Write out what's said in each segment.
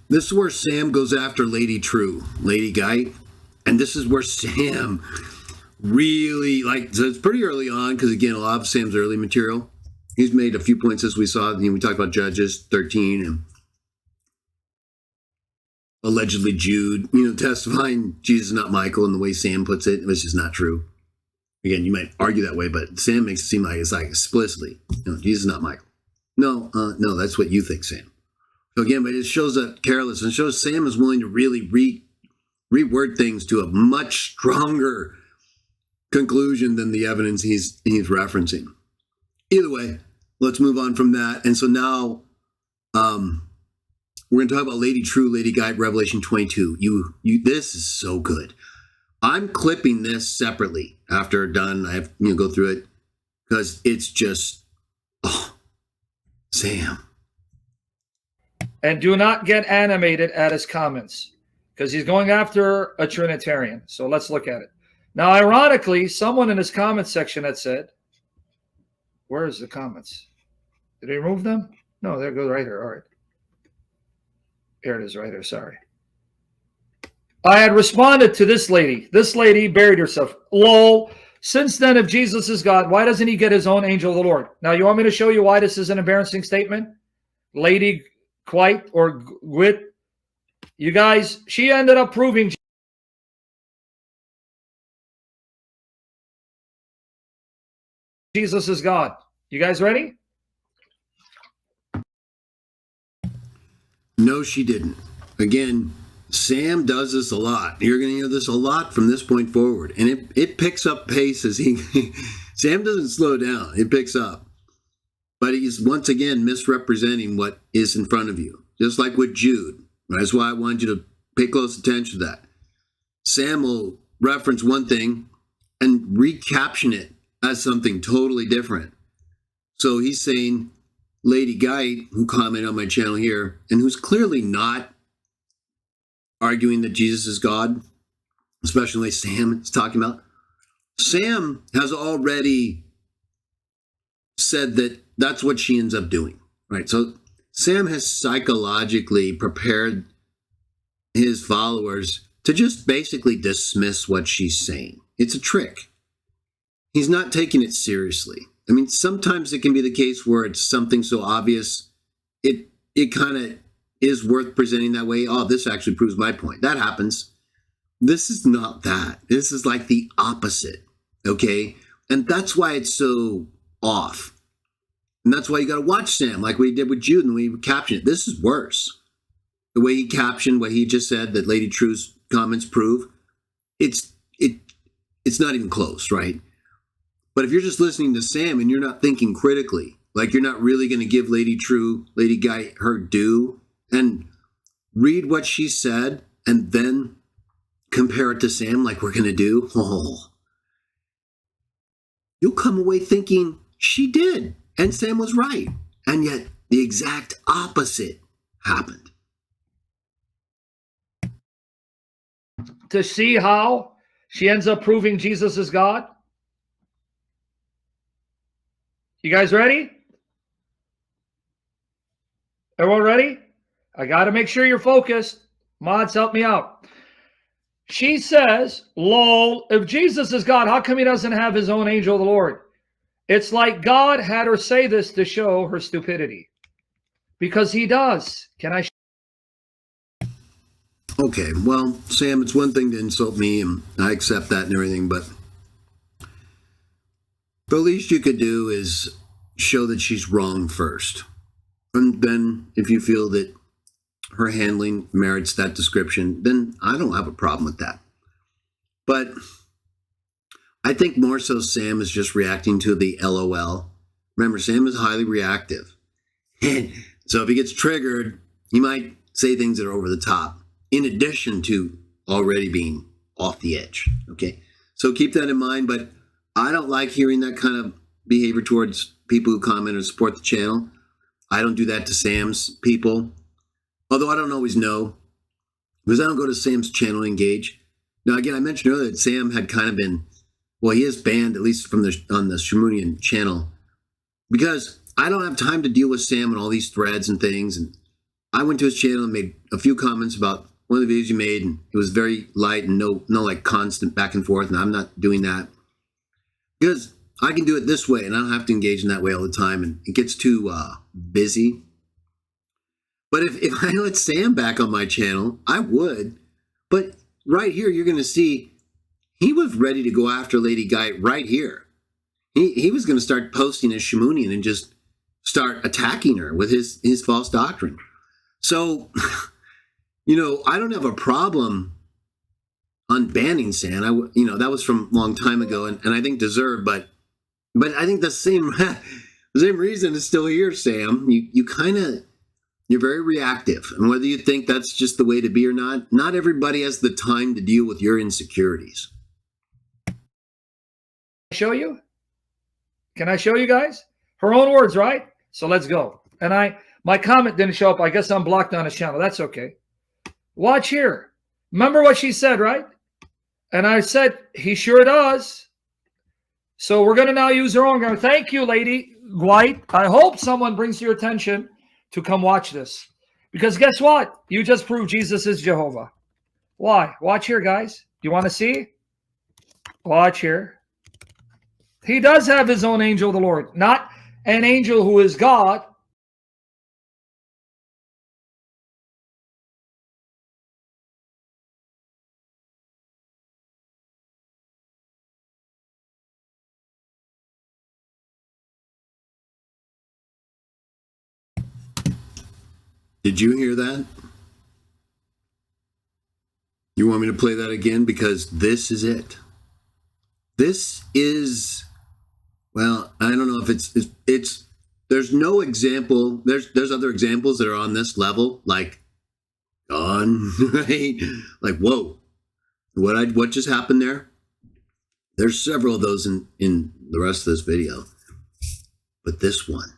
This is where Sam goes after Lady Tru, Lady Guite. And this is where Sam really, so it's pretty early on, because again, a lot of Sam's early material. He's made a few points as we saw. We talked about Judges 13 and allegedly Jude, testifying Jesus is not Michael, and the way Sam puts it, which is not true. Again, you might argue that way, but Sam makes it seem like it's explicitly, Jesus is not Michael. No, that's what you think, Sam. So again, but it shows that careless, and shows Sam is willing to really reword things to a much stronger conclusion than the evidence he's referencing. Either way, let's move on from that. And so now we're going to talk about Lady Tru, Lady Guite, Revelation 22. This is so good. I'm clipping this separately after done. I have go through it because it's just, Sam. And do not get animated at his comments, because he's going after a Trinitarian. So let's look at it. Now, ironically, someone in his comment section had said, where's the comments? Did he remove them? No, there goes right here. All right. Here it is right here. Sorry. I had responded to this lady. This lady buried herself. Lol. Since then, if Jesus is God, why doesn't he get his own angel of the Lord? Now, you want me to show you why this is an embarrassing statement? Lady Guite or Guite. You guys, she ended up proving Jesus is God. You guys ready? No, she didn't. Again, Sam does this a lot. You're going to hear this a lot from this point forward. And it picks up pace as Sam doesn't slow down. It picks up. But he's once again misrepresenting what is in front of you. Just like with Jude. That's why I wanted you to pay close attention to that. Sam will reference one thing and recaption it as something totally different. So he's saying Lady Guite, who commented on my channel here, and who's clearly not arguing that Jesus is God, especially Sam is talking about. Sam has already said that that's what she ends up doing, right? So Sam has psychologically prepared his followers to just basically dismiss what she's saying. It's a trick. He's not taking it seriously. I mean, sometimes it can be the case where it's something so obvious, it kind of is worth presenting that way. Oh, this actually proves my point. That happens. This is not that. This is like the opposite, okay? And that's why it's so off. And that's why you got to watch Sam, like we did with Jude, and we captioned it. This is worse. The way he captioned what he just said that Lady Tru's comments prove, it's not even close, right? But if you're just listening to Sam and you're not thinking critically, like you're not really going to give Lady Tru, Lady Guite, her due, and read what she said and then compare it to Sam like we're going to do, you'll come away thinking she did and Sam was right. And yet the exact opposite happened. To see how she ends up proving Jesus is God? You guys ready? Everyone ready? I got to make sure you're focused. Mods, help me out. She says, lol, if Jesus is God, how come he doesn't have his own angel of the Lord? It's like God had her say this to show her stupidity. Because he does. Can I? Okay, well, Sam, it's one thing to insult me, and I accept that and everything, but the least you could do is show that she's wrong first. And then if you feel that her handling merits that description, then I don't have a problem with that. But I think more so Sam is just reacting to the LOL. Remember, Sam is highly reactive. So if he gets triggered, he might say things that are over the top, in addition to already being off the edge. Okay, so keep that in mind. But I don't like hearing that kind of behavior towards people who comment or support the channel. I don't do that to Sam's people. Although I don't always know, because I don't go to Sam's channel and engage. Now, again, I mentioned earlier that Sam had kind of been, well, he is banned, at least from on the Shamounian channel, because I don't have time to deal with Sam and all these threads and things. And I went to his channel and made a few comments about one of the videos you made, and it was very light and no like constant back and forth, and I'm not doing that because I can do it this way and I don't have to engage in that way all the time, and it gets too busy. But if I let Sam back on my channel, I would. But right here, you're going to see he was ready to go after Lady Guite right here. He was going to start posting as Shamounian and just start attacking her with his false doctrine. So, I don't have a problem unbanning Sam. That was from a long time ago, and I think deserved, but I think the same reason is still here, Sam. You're very reactive, and whether you think that's just the way to be or not everybody has the time to deal with your insecurities. Show you? Can I show you guys? Her own words, right? So let's go. And my comment didn't show up. I guess I'm blocked on his channel. That's okay. Watch here. Remember what she said, right? And I said, he sure does. So we're going to now use her own grammar. Thank you, Lady Guite. I hope someone brings to your attention to come watch this. Because guess what? You just proved Jesus is Jehovah. Why? Watch here, guys. Do you want to see? Watch here. He does have his own angel, the Lord. Not an angel who is God. Did you hear that? You want me to play that again? Because this is it. This is, well, I don't know if it's there's no example. There's other examples that are on this level, like right? Like, whoa, what just happened there? There's several of those in the rest of this video. But this one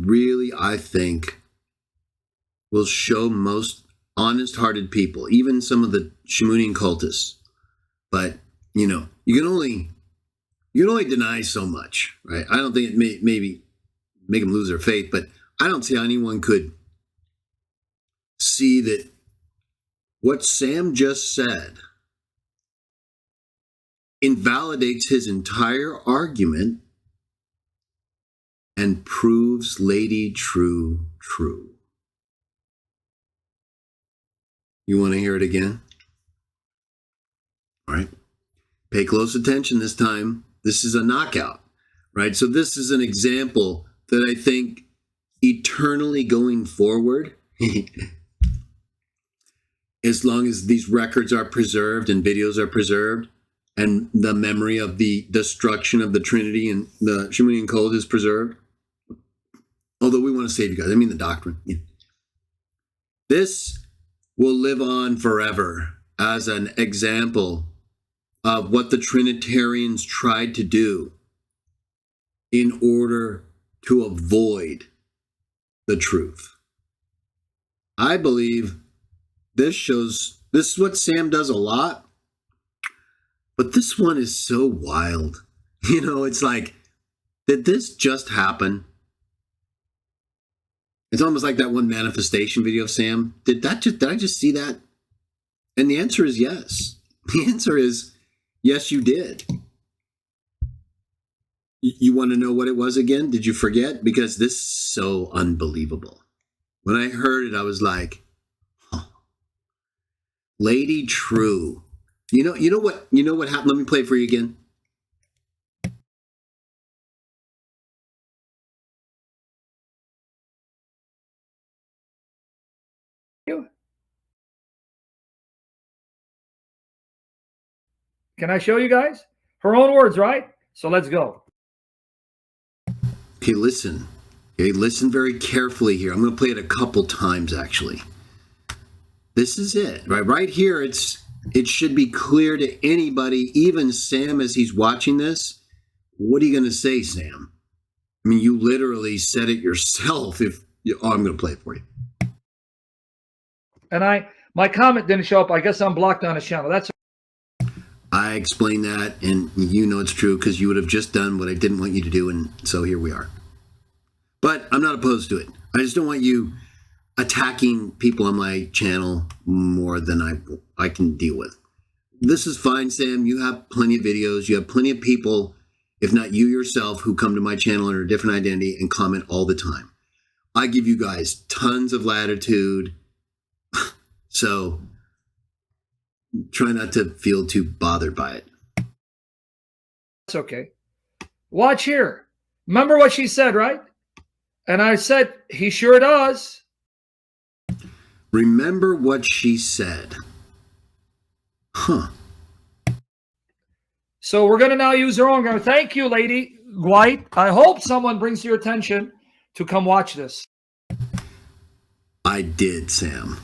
really, I think, will show most honest-hearted people, even some of the Shamounian cultists. But, you can only deny so much, right? I don't think it maybe make them lose their faith, but I don't see how anyone could see that what Sam just said invalidates his entire argument and proves Lady Tru true. You want to hear it again? All right. Pay close attention this time. This is a knockout, right? So this is an example that I think eternally going forward, as long as these records are preserved and videos are preserved, and the memory of the destruction of the Trinity and the Shamounian cult is preserved. Although we want to save you guys. I mean the doctrine. Yeah. This will live on forever as an example of what the Trinitarians tried to do in order to avoid the truth. I believe this is what Sam does a lot, but this one is so wild. It's like, did this just happen? It's almost like that one manifestation video of Sam. Did I just see that? And the answer is yes. The answer is yes, you did. You want to know what it was again? Did you forget? Because this is so unbelievable. When I heard it, I was like, oh. Lady Tru. You know what happened? Let me play it for you again. Can I show you guys? Her own words, right? So let's go. Okay, listen. Okay, listen very carefully here. I'm going to play it a couple times, actually. This is it, right? Right here, it should be clear to anybody, even Sam, as he's watching this. What are you going to say, Sam? I mean, you literally said it yourself. I'm going to play it for you. And my comment didn't show up. I guess I'm blocked on his channel. That's I explained that, and it's true because you would have just done what I didn't want you to do, and so here we are. But I'm not opposed to it. I just don't want you attacking people on my channel more than I can deal with. This is fine, Sam. You have plenty of videos. You have plenty of people, if not you yourself, who come to my channel under a different identity and comment all the time. I give you guys tons of latitude. So try not to feel too bothered by it. It's okay. Watch here. Remember what she said, right? And I said, he sure does. Remember what she said. Huh. So we're going to now use our own grammar. Thank you, Lady Guite. I hope someone brings your attention to come watch this. I did, Sam.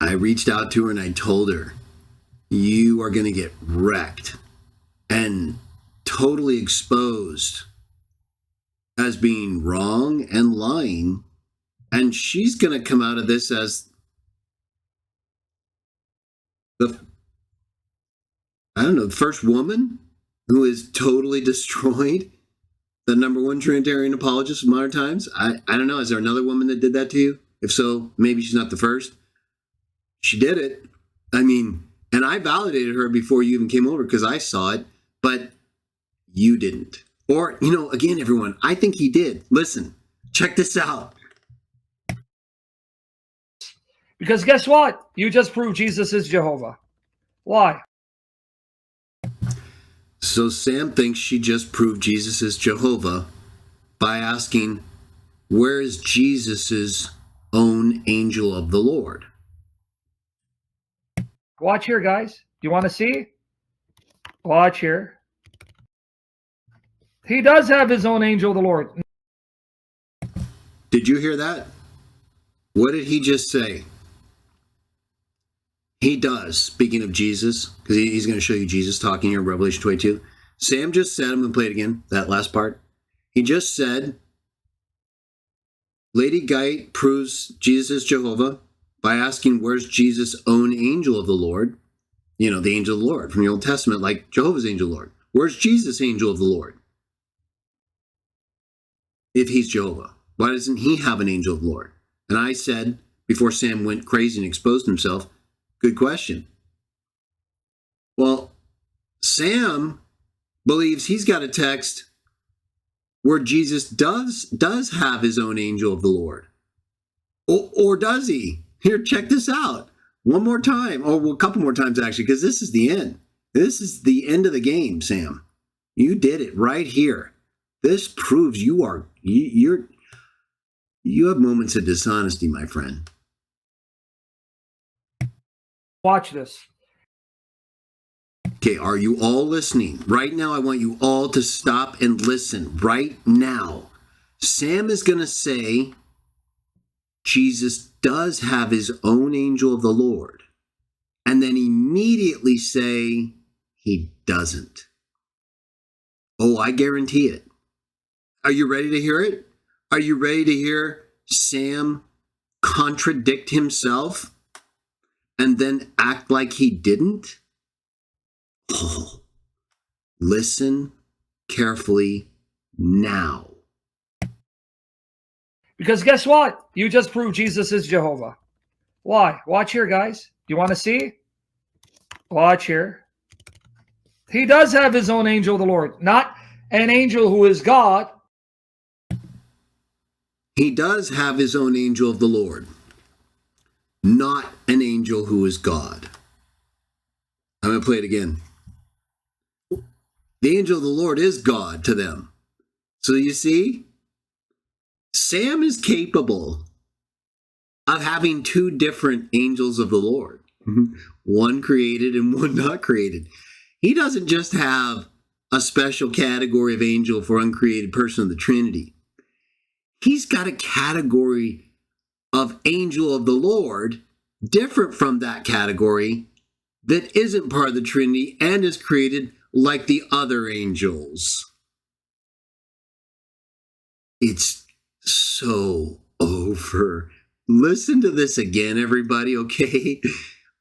I reached out to her and I told her, you are going to get wrecked and totally exposed as being wrong and lying. And she's going to come out of this as the first woman who is totally destroyed the #1 Trinitarian apologist of modern times. I don't know. Is there another woman that did that to you? If so, maybe she's not the first. She did it. I mean, and I validated her before you even came over because I saw it, but you didn't. Or, again, everyone, I think he did. Listen, check this out. Because guess what? You just proved Jesus is Jehovah. Why? So Sam thinks she just proved Jesus is Jehovah by asking, where is Jesus's own angel of the Lord? Watch here, guys. You want to see? Watch here. He does have his own angel of the Lord. Did you hear that? What did he just say? He does, speaking of Jesus, because he's going to show you Jesus talking here in Revelation 22. Sam just said, I'm going to play it again, that last part. He just said, Lady Guite proves Jesus is Jehovah by asking, where's Jesus' own angel of the Lord? The angel of the Lord from the Old Testament, like Jehovah's angel of the Lord. Where's Jesus' angel of the Lord? If he's Jehovah, why doesn't he have an angel of the Lord? And I said, before Sam went crazy and exposed himself, good question. Well, Sam believes he's got a text where Jesus does have his own angel of the Lord. Or does he? Here, check this out. One more time, or a couple more times actually, because this is the end. This is the end of the game, Sam. You did it right here. This proves you have moments of dishonesty, my friend. Watch this. Okay, are you all listening? Right now, I want you all to stop and listen right now. Sam is going to say Jesus does have his own angel of the Lord, and then immediately say he doesn't. Oh, I guarantee it. Are you ready to hear it? Are you ready to hear Sam contradict himself and then act like he didn't? Oh, listen carefully now. Because guess what? You just proved Jesus is Jehovah. Why? Watch here, guys. You want to see? Watch here. He does have his own angel of the Lord, not an angel who is God. He does have his own angel of the Lord, not an angel who is God. I'm going to play it again. The angel of the Lord is God to them. So you see, Sam is capable of having two different angels of the Lord, one created and one not created. He doesn't just have a special category of angel for uncreated person of the Trinity. He's got a category of angel of the Lord different from that category that isn't part of the Trinity and is created like the other angels. It's so over. Listen to this again, everybody, okay?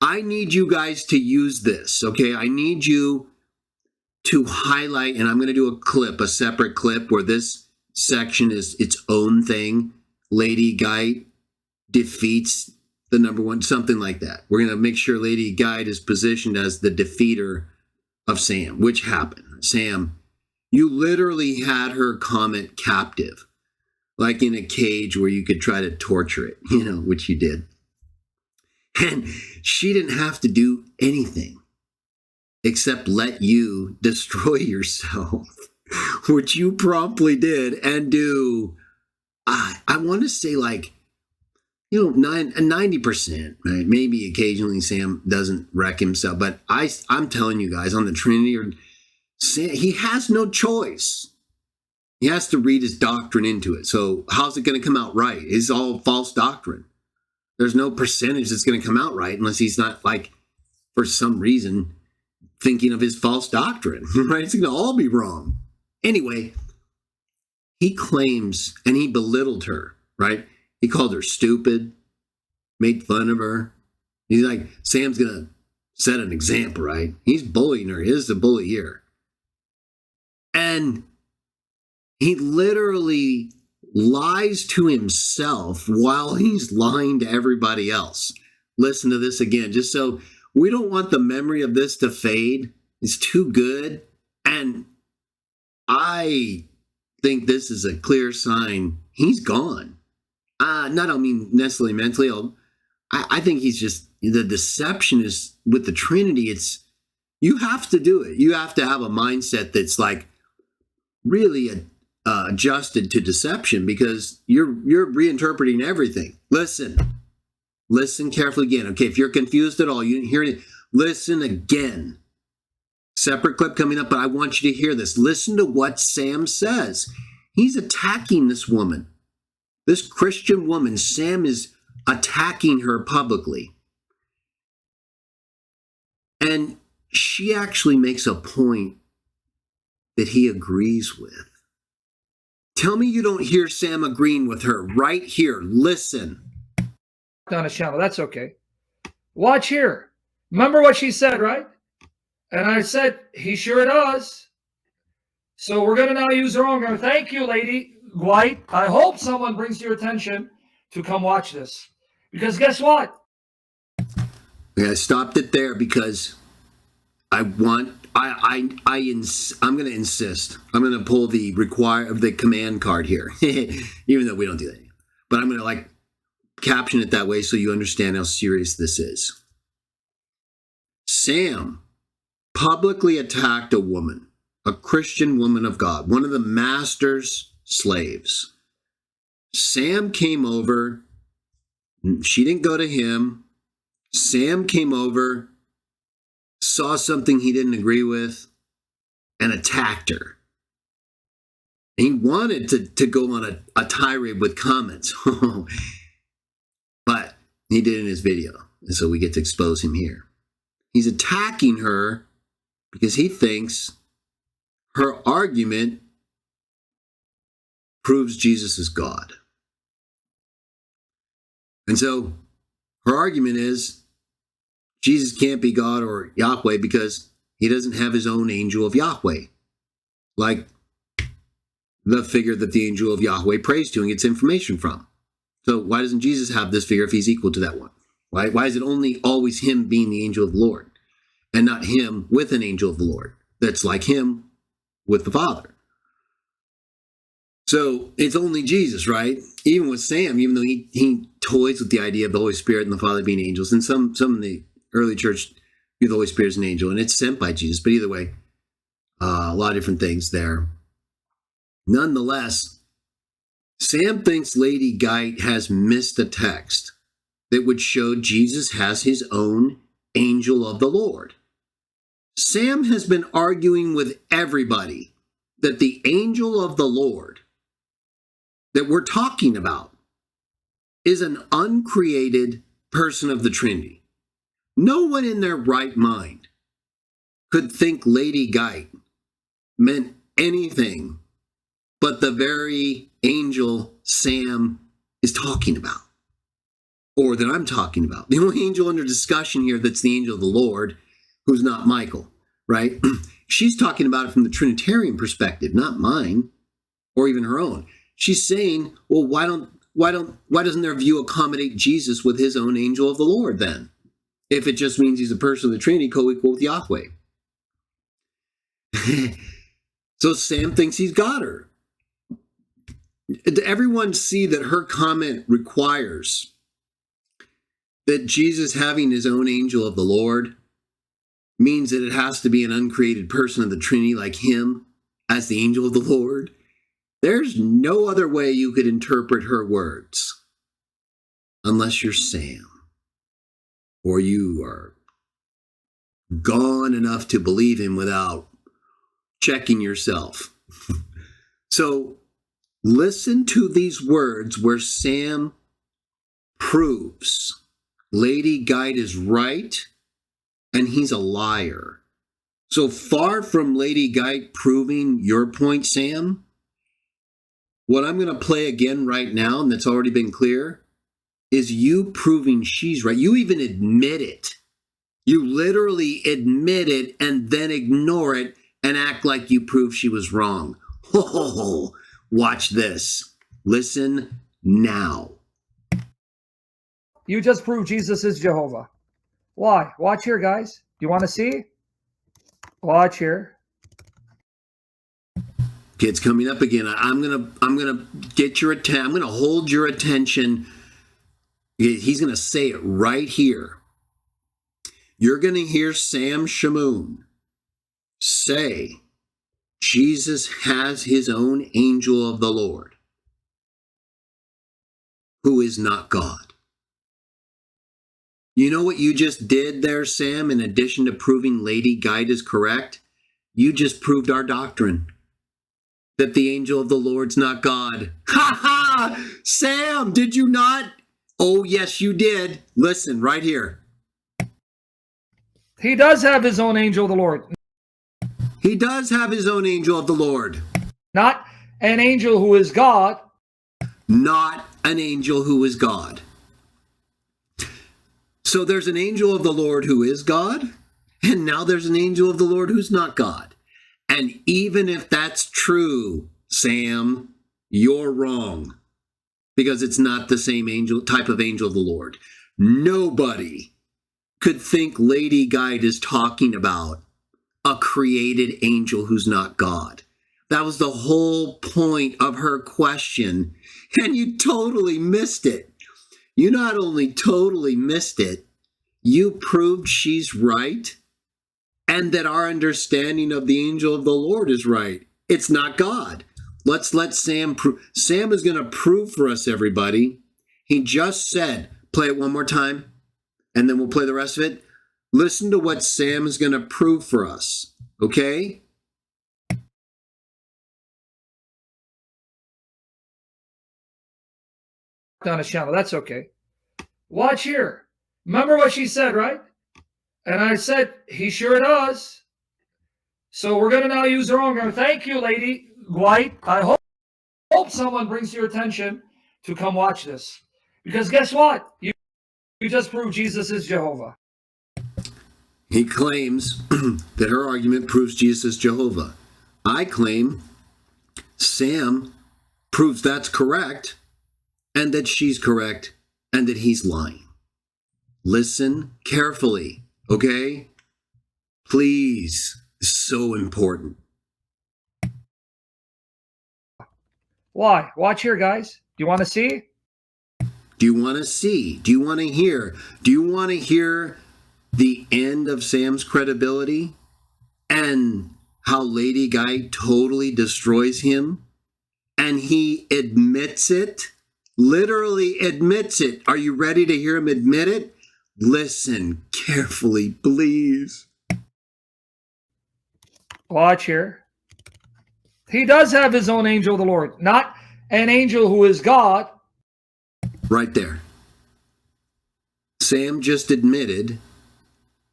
I need you guys to use this, okay? I need you to highlight, and I'm going to do a separate clip where this section is its own thing. Lady Guite defeats the number one, something like that. We're going to make sure Lady Guite is positioned as the defeater of Sam, which happened. Sam, you literally had her comment captive, like in a cage where you could try to torture it, which you did. And she didn't have to do anything except let you destroy yourself, which you promptly did and do. I want to say 90%, right? Maybe occasionally Sam doesn't wreck himself, but I'm telling you guys on the Trinity, Sam, he has no choice. He has to read his doctrine into it. So how's it going to come out right? It's all false doctrine. There's no percentage that's going to come out right unless he's not, for some reason, thinking of his false doctrine, right? It's going to all be wrong. Anyway, he claims, and he belittled her, right? He called her stupid, made fun of her. He's like, Sam's going to set an example, right? He's bullying her. He is the bully here. And he literally lies to himself while he's lying to everybody else. Listen to this again, just so we don't want the memory of this to fade. It's too good. And I think this is a clear sign he's gone. Not, I mean, necessarily mentally. I think he's just, the deception is with the Trinity. You have to do it. You have to have a mindset that's really adjusted to deception, because you're reinterpreting everything. Listen carefully again. Okay, if you're confused at all, you didn't hear it, listen again. Separate clip coming up, but I want you to hear this. Listen to what Sam says. He's attacking this woman, this Christian woman. Sam is attacking her publicly. And she actually makes a point that he agrees with. Tell me you don't hear Sam agreeing with her right here. Listen. On his channel. That's okay. Watch here. Remember what she said, right? And I said, he sure does. So we're going to now use her own grammar. Thank you, Lady Guite. I hope someone brings to your attention to come watch this. Because guess what? I stopped it there because I'm going to insist. I'm going to pull the command card here, even though we don't do that. But I'm going to caption it that way so you understand how serious this is. Sam publicly attacked a woman, a Christian woman of God, one of the master's slaves. Sam came over. She didn't go to him. Sam came over, saw something he didn't agree with, and attacked her. He wanted to go on a tirade with comments, but he did in his video, and so we get to expose him here. He's attacking her because he thinks her argument proves Jesus is God. And so her argument is Jesus can't be God or Yahweh because he doesn't have his own angel of Yahweh, like the figure that the angel of Yahweh prays to and gets information from. So why doesn't Jesus have this figure if he's equal to that one? Why is it only always him being the angel of the Lord and not him with an angel of the Lord that's like him with the Father? So it's only Jesus, right? Even with Sam, even though he toys with the idea of the Holy Spirit and the Father being angels, and some in the early church view the Holy Spirit as an angel, and it's sent by Jesus. But either way, a lot of different things there. Nonetheless, Sam thinks Lady Guite has missed a text that would show Jesus has his own angel of the Lord. Sam has been arguing with everybody that the angel of the Lord that we're talking about is an uncreated person of the Trinity. No one in their right mind could think Lady Guite meant anything but the very angel Sam is talking about, or that I'm talking about. The only angel under discussion here that's the angel of the Lord, who's not Michael, right? She's talking about it from the Trinitarian perspective, not mine, or even her own. She's saying, well, why doesn't their view accommodate Jesus with his own angel of the Lord then? If it just means he's a person of the Trinity co-equal with Yahweh. So Sam thinks he's got her. Did everyone see that her comment requires that Jesus having his own angel of the Lord means that it has to be an uncreated person of the Trinity like him as the angel of the Lord? There's no other way you could interpret her words unless you're Sam, or you are gone enough to believe him without checking yourself. So listen to these words where Sam proves Lady Guite is right and he's a liar. So far from Lady Guite proving your point, Sam, what I'm going to play again right now, and that's already been clear, is you proving she's right. You even admit it. You literally admit it and then ignore it and act like you proved she was wrong. Ho, watch this. Listen now. You just proved Jesus is Jehovah. Why? Watch here, guys. Do you want to see? Watch here. It's coming up again. I'm gonna get your attention. I'm gonna hold your attention. He's gonna say it right here. You're gonna hear Sam Shamoun say, Jesus has his own angel of the Lord, who is not God. You know what you just did there, Sam? In addition to proving Lady Guite is correct, you just proved our doctrine. That the angel of the Lord's not God. Ha ha! Sam, did you not? Oh, yes, you did. Listen, right here. He does have his own angel of the Lord. He does have his own angel of the Lord. Not an angel who is God. Not an angel who is God. So there's an angel of the Lord who is God, and now there's an angel of the Lord who's not God. And even if that's true, Sam, you're wrong. Because it's not the same type of angel of the Lord. Nobody could think Lady Guite is talking about a created angel who's not God. That was the whole point of her question. And you totally missed it. You not only totally missed it, you proved she's right. And that our understanding of the angel of the Lord is right. It's not God. Let's let Sam prove. Sam is going to prove for us, everybody. He just said, play it one more time, and then we'll play the rest of it. Listen to what Sam is going to prove for us, okay? On a channel, that's okay. Watch here. Remember what she said, right? And I said, he sure does. So we're going to now use her own. Thank you, Lady Guite. I hope someone brings your attention to come watch this. Because guess what? You just proved Jesus is Jehovah. He claims that her argument proves Jesus is Jehovah. I claim Sam proves that's correct, and that she's correct, and that he's lying. Listen carefully. Okay? Please. It's so important. Why? Watch here, guys. Do you want to see? Do you want to see? Do you want to hear? Do you want to hear the end of Sam's credibility? And how Lady Guite totally destroys him? And he admits it? Literally admits it. Are you ready to hear him admit it? Listen carefully, please. Watch here. He does have his own angel of the Lord. Not an angel who is God. Right there. Sam just admitted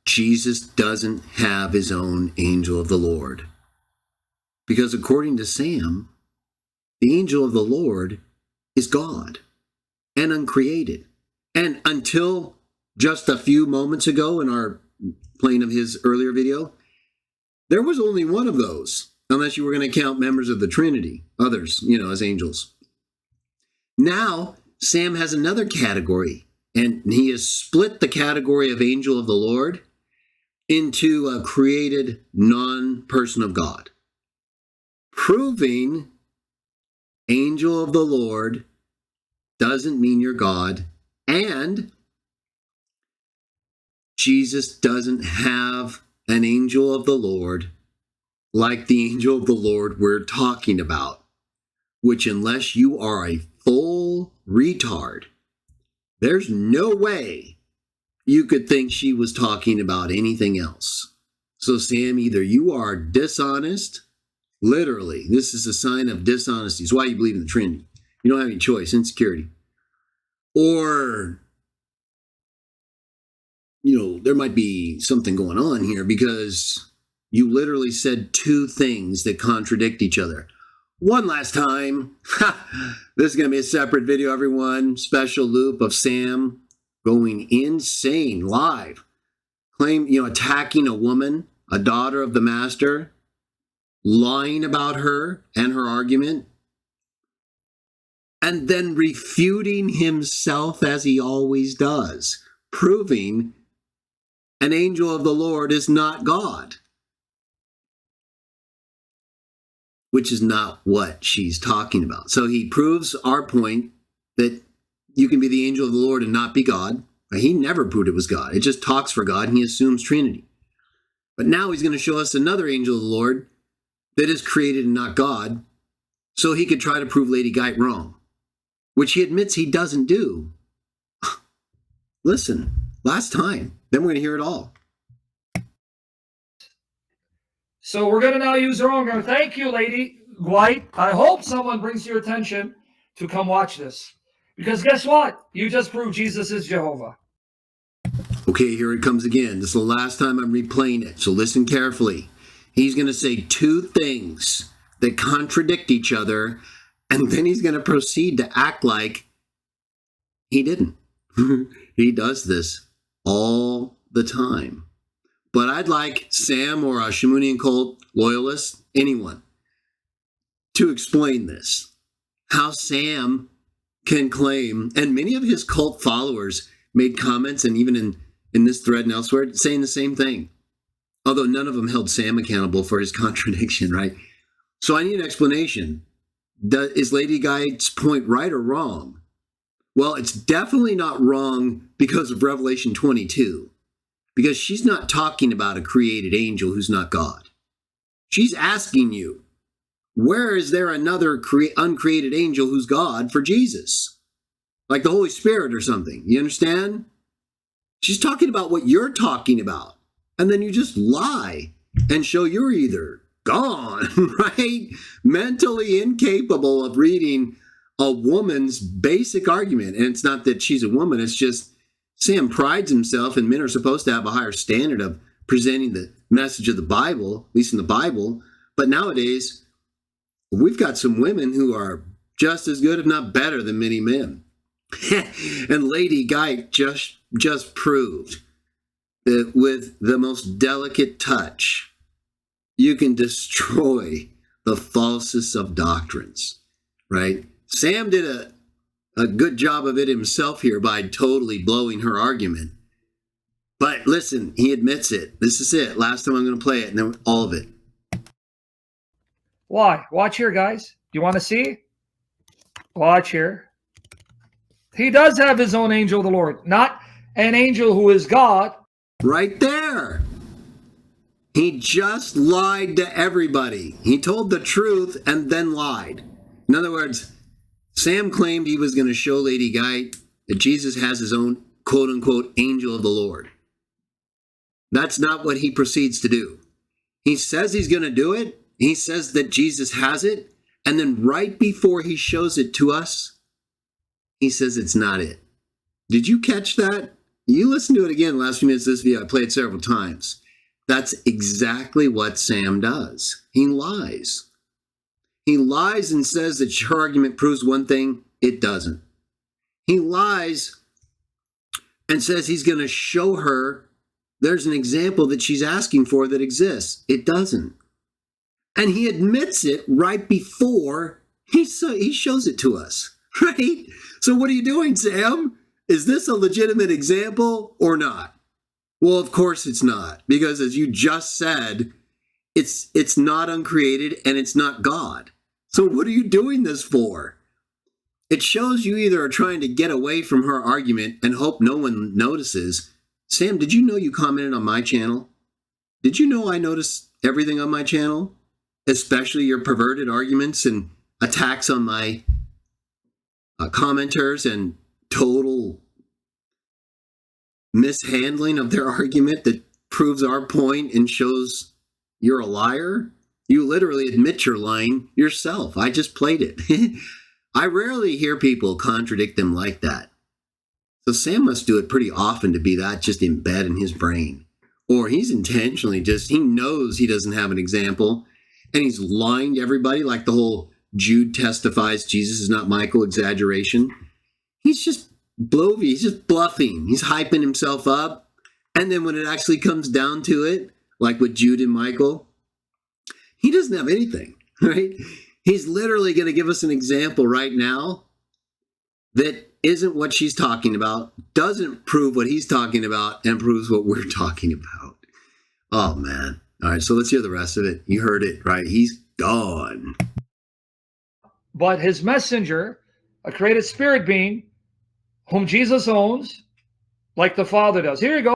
Jesus doesn't have his own angel of the Lord. Because according to Sam, the angel of the Lord is God and uncreated. And until just a few moments ago in our playing of his earlier video, there was only one of those, unless you were going to count members of the Trinity, others, as angels. Now, Sam has another category, and he has split the category of angel of the Lord into a created non-person of God, proving angel of the Lord doesn't mean you're God, and Jesus doesn't have an angel of the Lord like the angel of the Lord we're talking about, which unless you are a full retard, there's no way you could think she was talking about anything else. So Sam, either you are dishonest, literally, this is a sign of dishonesty. It's why you believe in the Trinity. You don't have any choice, insecurity. Or, there might be something going on here because you literally said two things that contradict each other. One last time, this is going to be a separate video, everyone. Special loop of Sam going insane live. Attacking a woman, a daughter of the master, lying about her and her argument, and then refuting himself as he always does, proving an angel of the Lord is not God, which is not what she's talking about. So he proves our point that you can be the angel of the Lord and not be God. He never proved it was God. It just talks for God, and he assumes Trinity. But now he's going to show us another angel of the Lord that is created and not God, so he could try to prove Lady Guite wrong, which he admits he doesn't do. Listen, last time, then we're going to hear it all. So we're going to now use our own. Thank you, Lady Guite. I hope someone brings your attention to come watch this. Because guess what? You just proved Jesus is Jehovah. Okay, here it comes again. This is the last time I'm replaying it, so listen carefully. He's going to say two things that contradict each other, and then he's going to proceed to act like he didn't. He does this all the time. But I'd like Sam or a Shamounian cult loyalist, anyone, to explain this. How Sam can claim, and many of his cult followers made comments, and even in this thread and elsewhere, saying the same thing. Although none of them held Sam accountable for his contradiction, right? So I need an explanation. Is Lady Guite's point right or wrong? Well, it's definitely not wrong because of Revelation 22. Because she's not talking about a created angel who's not God. She's asking you, where is there another uncreated angel who's God for Jesus? Like the Holy Spirit or something. You understand? She's talking about what you're talking about. And then you just lie and show you're either gone, right? Mentally incapable of reading a woman's basic argument. And it's not that she's a woman, it's just Sam prides himself, and men are supposed to have a higher standard of presenting the message of the Bible, at least in the Bible. But nowadays, we've got some women who are just as good, if not better, than many men. And Lady Guite just proved that with the most delicate touch, you can destroy the falsest of doctrines, right? Sam did a good job of it himself here by totally blowing her argument. But listen, he admits it. This is it. Last time I'm going to play it, and then all of it. Why? Watch here, guys. You want to see? Watch here. He does have his own angel of the Lord, not an angel who is God. Right there. He just lied to everybody. He told the truth and then lied. In other words, Sam claimed he was going to show Lady Guite that Jesus has his own quote-unquote angel of the Lord. That's not what he proceeds to do. He says he's going to do it. He says that Jesus has it. And then right before he shows it to us, he says it's not it. Did you catch that? You listen to it again last few minutes of this video. I played it several times. That's exactly what Sam does. He lies. He lies and says that her argument proves one thing. It doesn't. He lies and says he's going to show her there's an example that she's asking for that exists. It doesn't. And he admits it right before he shows it to us. Right? So what are you doing, Sam? Is this a legitimate example or not? Well, of course it's not, because as you just said, it's not uncreated and it's not God. So what are you doing this for? It shows you either are trying to get away from her argument and hope no one notices. Sam, did you know you commented on my channel? Did you know I notice everything on my channel? Especially your perverted arguments and attacks on my commenters and total mishandling of their argument that proves our point and shows you're a liar. You literally admit you're lying yourself. I just played it. I rarely hear people contradict them like that. So Sam must do it pretty often to be that just in bed in his brain. Or he's intentionally he knows he doesn't have an example and he's lying to everybody like the whole Jude testifies Jesus is not Michael exaggeration. He's just he's just bluffing. He's hyping himself up. And then when it actually comes down to it, like with Jude and Michael, he doesn't have anything, right? He's literally going to give us an example right now that isn't what she's talking about, doesn't prove what he's talking about, and proves what we're talking about. Oh, man. All right, so let's hear the rest of it. You heard it, right? He's gone. But his messenger, a created spirit being, whom Jesus owns, like the Father does. Here you go.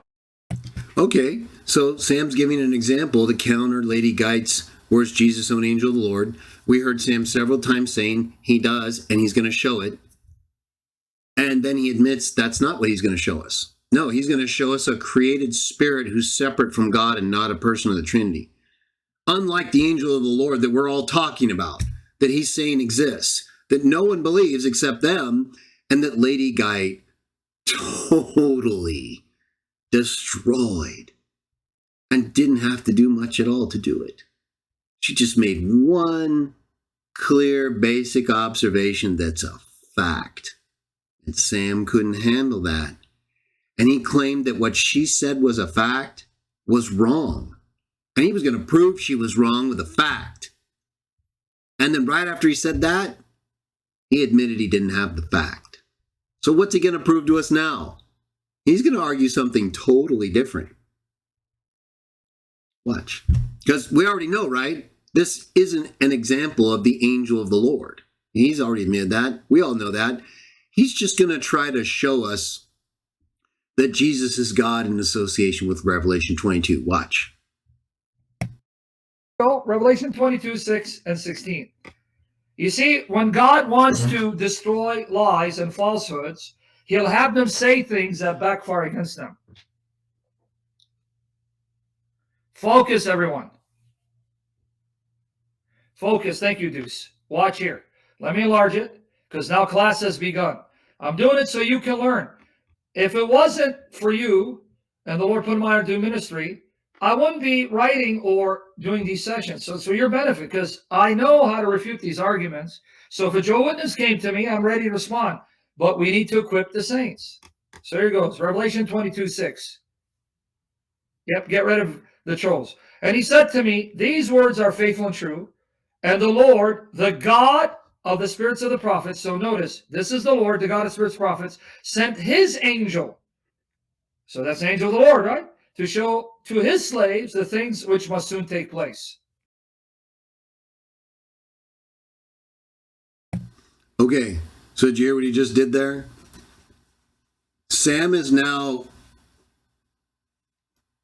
Okay, so Sam's giving an example to counter Lady Guite's, where's Jesus own angel of the Lord? We heard Sam several times saying he does, and he's going to show it. And then he admits that's not what he's going to show us. No, he's going to show us a created spirit who's separate from God and not a person of the Trinity. Unlike the angel of the Lord that we're all talking about, that he's saying exists, that no one believes except them, and that Lady Guite totally destroyed and didn't have to do much at all to do it. She just made one clear, basic observation that's a fact. And Sam couldn't handle that. And he claimed that what she said was a fact was wrong. And he was going to prove she was wrong with a fact. And then right after he said that, he admitted he didn't have the fact. So what's he going to prove to us now? He's going to argue something totally different. Watch. Because we already know, right? This isn't an example of the angel of the Lord. He's already admitted that. We all know that. He's just going to try to show us that Jesus is God in association with Revelation 22. Watch. Well, Revelation 22, 6 and 16. You see, when God wants to destroy lies and falsehoods, he'll have them say things that backfire against them. Focus, everyone. Focus. Thank you, Deuce. Watch here. Let me enlarge it, because now class has begun. I'm doing it so you can learn. If it wasn't for you, and the Lord put in my heart to do ministry, I wouldn't be writing or doing these sessions. So it's for your benefit, because I know how to refute these arguments. So if a Jehovah's Witness came to me, I'm ready to respond. But we need to equip the saints. So here goes. Revelation 22, 6. Yep, get rid of the trolls. And he said to me, these words are faithful and true. And the Lord, the God of the spirits of the prophets. So notice, this is the Lord, the God of spirits prophets, sent his angel. So that's the angel of the Lord, right? To show to his slaves the things which must soon take place. Okay, so did you hear what he just did there? Sam is now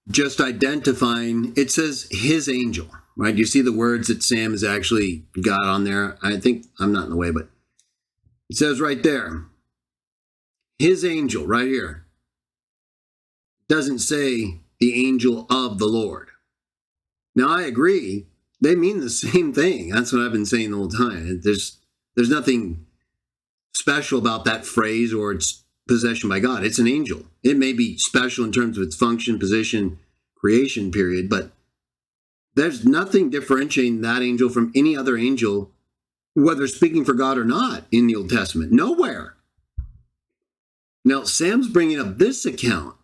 just identifying, it says his angel, right? You see the words that Sam has actually got on there. I think I'm not in the way, but it says right there, his angel right here. Doesn't say the angel of the Lord. Now I agree, they mean the same thing. That's what I've been saying the whole time. There's nothing special about that phrase or its possession by God. It's an angel. It may be special in terms of its function, position, creation period, but there's nothing differentiating that angel from any other angel, whether speaking for God or not, in the Old Testament. Nowhere. Now, Sam's bringing up this account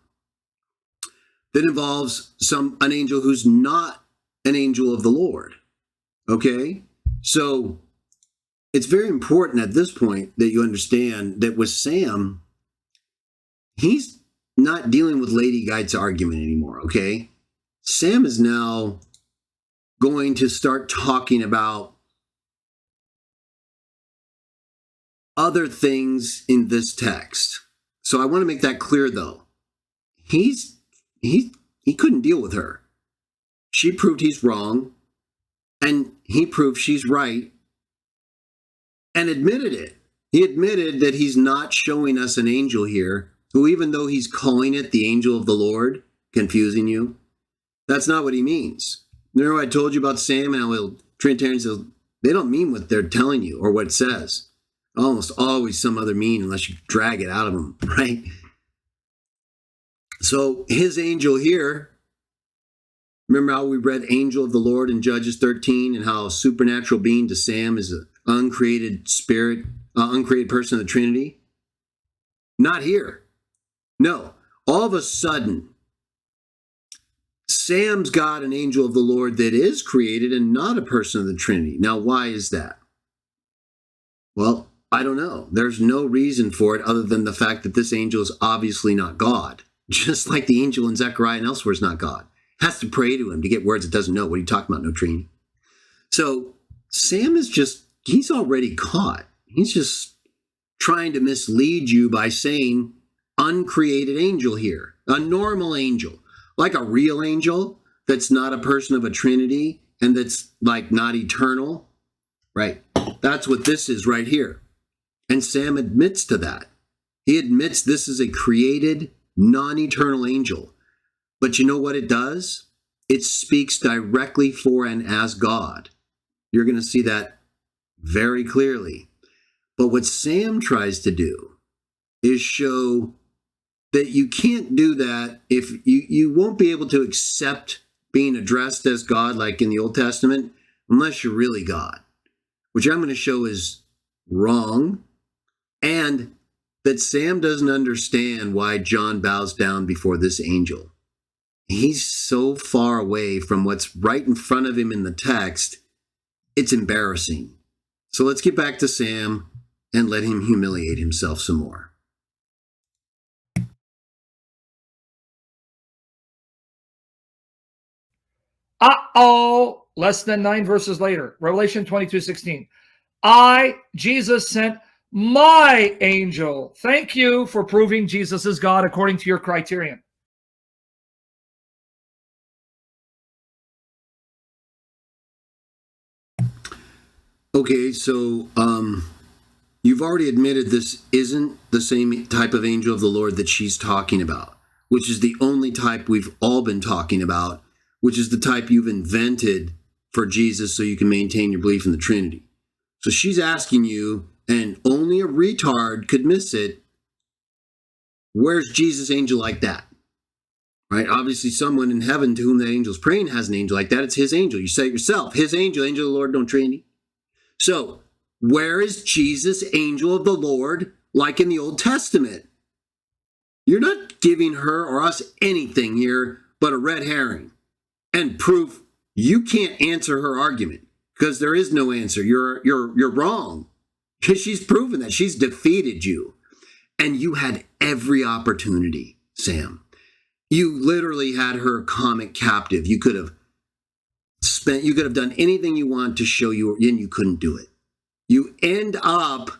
that involves an angel who's not an angel of the Lord. Okay? So it's very important at this point that you understand that with Sam, he's not dealing with Lady Guite's argument anymore, okay? Sam is now going to start talking about other things in this text. So I want to make that clear, though. He couldn't deal with her. She proved he's wrong, and he proved she's right, and admitted it. He admitted that he's not showing us an angel here, who, even though he's calling it the angel of the Lord, confusing you, that's not what he means. Remember I told you about Sam and how Trinitarians, they don't mean what they're telling you or what it says. Almost always some other meaning unless you drag it out of them, right? So his angel here, remember how we read angel of the Lord in Judges 13 and how a supernatural being to Sam is an uncreated spirit, uncreated person of the Trinity? Not here. No. All of a sudden, Sam's got an angel of the Lord that is created and not a person of the Trinity. Now, why is that? Well, I don't know. There's no reason for it other than the fact that this angel is obviously not God. Just like the angel in Zechariah and elsewhere is not God. Has to pray to him to get words it doesn't know. What are you talking about? No Trinity. So Sam is he's already caught. He's just trying to mislead you by saying uncreated angel here. A normal angel. Like a real angel that's not a person of a Trinity and that's like not eternal. Right. That's what this is right here. And Sam admits to that. He admits this is a created, non-eternal angel. But you know what it does? It speaks directly for and as God. You're going to see that very clearly. But what Sam tries to do is show that you can't do that if you won't be able to accept being addressed as God like in the Old Testament unless you're really God, which I'm going to show is wrong, and that Sam doesn't understand why John bows down before this angel. He's so far away from what's right in front of him in the text, it's embarrassing. So let's get back to Sam and let him humiliate himself some more. Less than 9 verses later, Revelation 22:16. I, Jesus, sent my angel. Thank you for proving Jesus is God according to your criterion. Okay, so you've already admitted this isn't the same type of angel of the Lord that she's talking about, which is the only type we've all been talking about, which is the type you've invented for Jesus so you can maintain your belief in the Trinity. So she's asking you, and only a retard could miss it, where's Jesus' angel like that? Right? Obviously, someone in heaven to whom that angel's praying has an angel like that. It's his angel. You say it yourself. His angel, angel of the Lord, don't Trinity. So, where is Jesus, angel of the Lord, like in the Old Testament? You're not giving her or us anything here but a red herring and proof you can't answer her argument because there is no answer. You're wrong. She's proven that. She's defeated you. And you had every opportunity, Sam. You literally had her comic captive. You could have done anything you want to show you, and you couldn't do it. You end up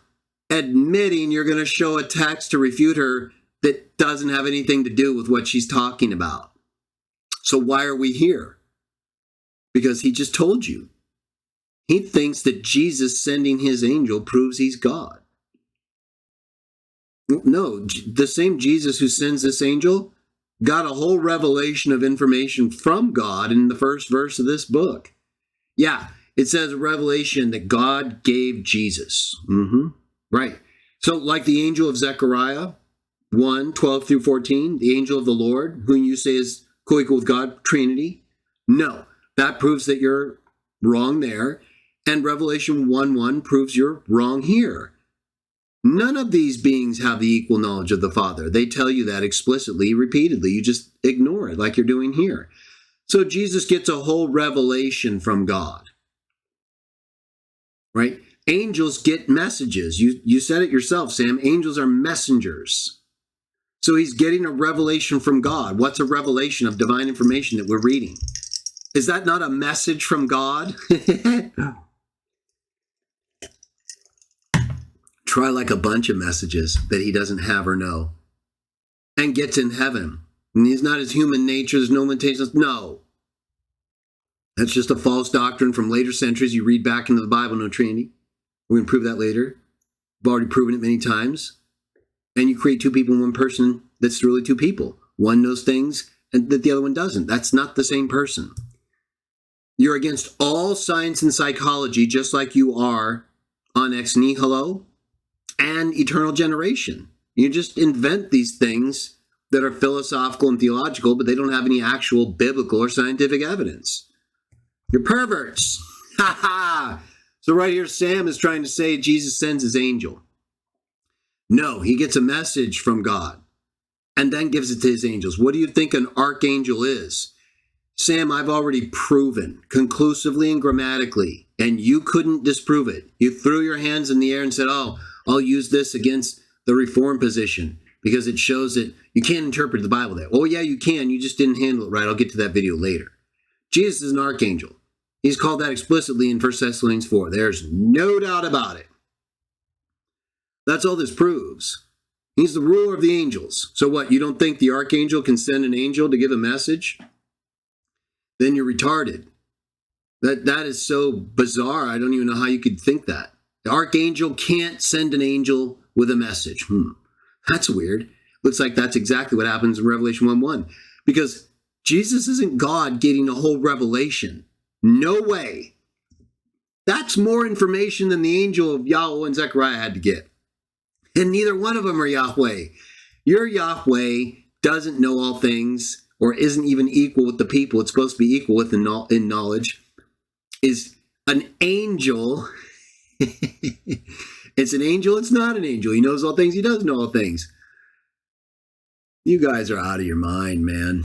admitting you're going to show a text to refute her that doesn't have anything to do with what she's talking about. So why are we here? Because he just told you. He thinks that Jesus sending his angel proves he's God. No, the same Jesus who sends this angel got a whole revelation of information from God in the first verse of this book. Yeah, it says a revelation that God gave Jesus. Right. So like the angel of Zechariah 1:12 through 14, the angel of the Lord, whom you say is co-equal with God, Trinity. No, that proves that you're wrong there. And Revelation 1:1 proves you're wrong here. None of these beings have the equal knowledge of the Father. They tell you that explicitly, repeatedly. You just ignore it like you're doing here. So Jesus gets a whole revelation from God. Right? Angels get messages. You said it yourself, Sam. Angels are messengers. So he's getting a revelation from God. What's a revelation of divine information that we're reading? Is that not a message from God? Try like a bunch of messages that he doesn't have or know and gets in heaven. And he's not his human nature. There's no limitations. No. That's just a false doctrine from later centuries. You read back into the Bible, no Trinity. We're going to prove that later. We've already proven it many times. And you create two people in one person that's really two people. One knows things and that the other one doesn't. That's not the same person. You're against all science and psychology, just like you are on ex nihilo and eternal generation. You just invent these things that are philosophical and theological, but they don't have any actual biblical or scientific evidence. You're perverts. Ha ha. So right here, Sam is trying to say Jesus sends his angel. No, he gets a message from God and then gives it to his angels. What do you think an archangel is? Sam, I've already proven conclusively and grammatically, and you couldn't disprove it. You threw your hands in the air and said, oh, I'll use this against the Reformed position because it shows that you can't interpret the Bible that way. Oh, yeah, you can. You just didn't handle it right. I'll get to that video later. Jesus is an archangel. He's called that explicitly in 1 Thessalonians 4. There's no doubt about it. That's all this proves. He's the ruler of the angels. So what, you don't think the archangel can send an angel to give a message? Then you're retarded. That is so bizarre. I don't even know how you could think that. The archangel can't send an angel with a message. That's weird. Looks like that's exactly what happens in Revelation 1:1. Because Jesus isn't God getting a whole revelation. No way. That's more information than the angel of Yahweh and Zechariah had to get. And neither one of them are Yahweh. Your Yahweh doesn't know all things or isn't even equal with the people it's supposed to be equal with in knowledge. Is an angel. It's an angel, it's not an angel. He knows all things, he does know all things. You guys are out of your mind, man.